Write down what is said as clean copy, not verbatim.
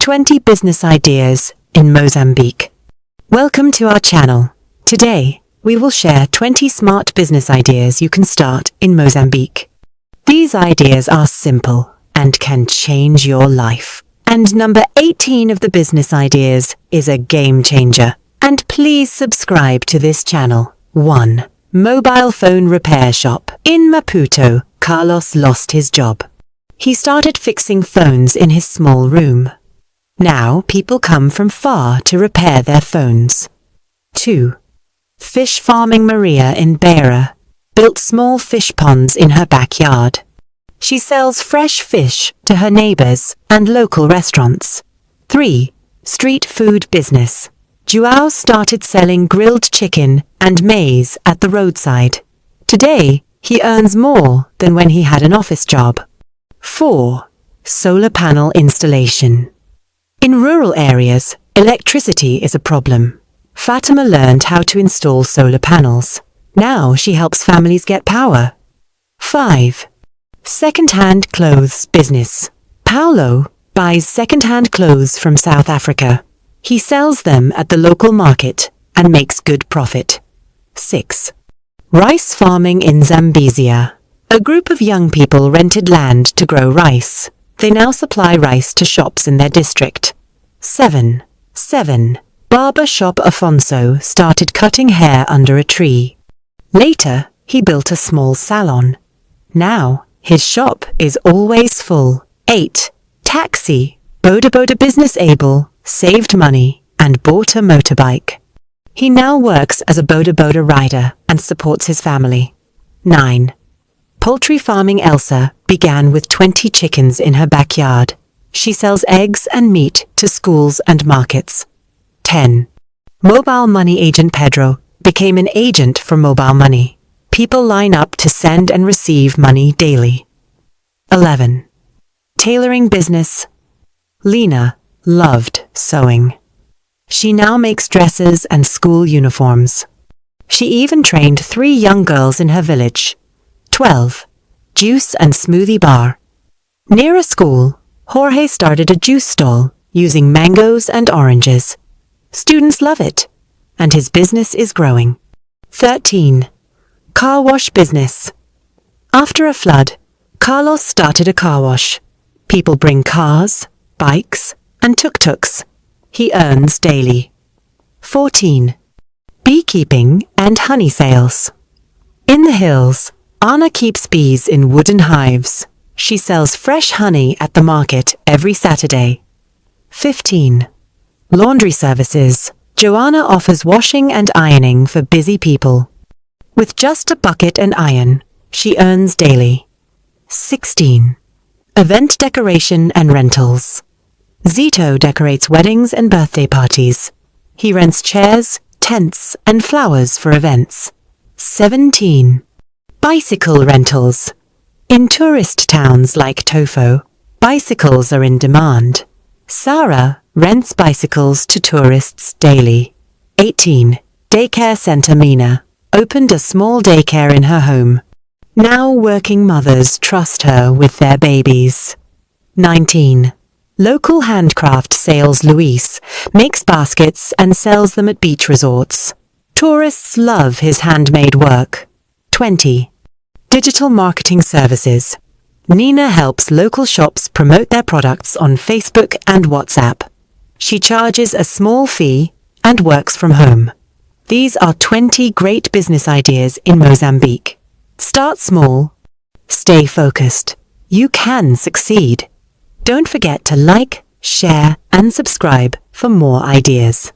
20 business ideas in Mozambique. Welcome to our channel. Today, we will share 20 smart business ideas you can start in Mozambique. These ideas are simple and can change your life. And number 18 of the business ideas is a game changer. And please subscribe to this channel. 1. Mobile phone repair shop. In Maputo, Carlos lost his job. He started fixing phones in his small room. Now people come from far to repair their phones. 2. Fish farming Maria in Beira built small fish ponds in her backyard. She sells fresh fish to her neighbors and local restaurants. 3. Street food business. João started selling grilled chicken and maize at the roadside. Today, he earns more than when he had an office job. 4. Solar panel installation. In rural areas, electricity is a problem. Fatima learned how to install solar panels. Now she helps families get power. 5. Second-hand clothes business. Paulo buys second-hand clothes from South Africa. He sells them at the local market and makes good profit. 6. Rice farming in Zambezia. A group of young people rented land to grow rice. They now supply rice to shops in their district. 7. Barber shop Afonso started cutting hair under a tree. Later, he built a small salon. Now, his shop is always full. 8. Taxi. Boda business able, saved money, and bought a motorbike. He now works as a Boda rider and supports his family. 9. Poultry farming Elsa began with 20 chickens in her backyard. She sells eggs and meat to schools and markets. 10. Mobile money agent Pedro became an agent for mobile money. People line up to send and receive money daily. 11. Tailoring business. Lena loved sewing. She now makes dresses and school uniforms. She even trained 3 young girls in her village. 12. Juice and smoothie bar. Near a school, Jorge started a juice stall using mangoes and oranges. Students love it, and his business is growing. 13. Car wash business. After a flood, Carlos started a car wash. People bring cars, bikes, and tuk-tuks. He earns daily. 14. Beekeeping and honey sales. In the hills, Anna keeps bees in wooden hives. She sells fresh honey at the market every Saturday. 15. Laundry services. Joanna offers washing and ironing for busy people. With just a bucket and iron, she earns daily. 16. Event decoration and rentals. Zito decorates weddings and birthday parties. He rents chairs, tents, and flowers for events. 17. Bicycle rentals. In tourist towns like Tofo, bicycles are in demand. Sarah rents bicycles to tourists daily. 18. Daycare center Mina opened a small daycare in her home. Now working mothers trust her with their babies. 19. Local handcraft sales Luis makes baskets and sells them at beach resorts. Tourists love his handmade work. 20. Digital marketing services. Nina helps local shops promote their products on Facebook and WhatsApp. She charges a small fee and works from home. These are 20 great business ideas in Mozambique. Start small. Stay focused. You can succeed. Don't forget to like, share, and subscribe for more ideas.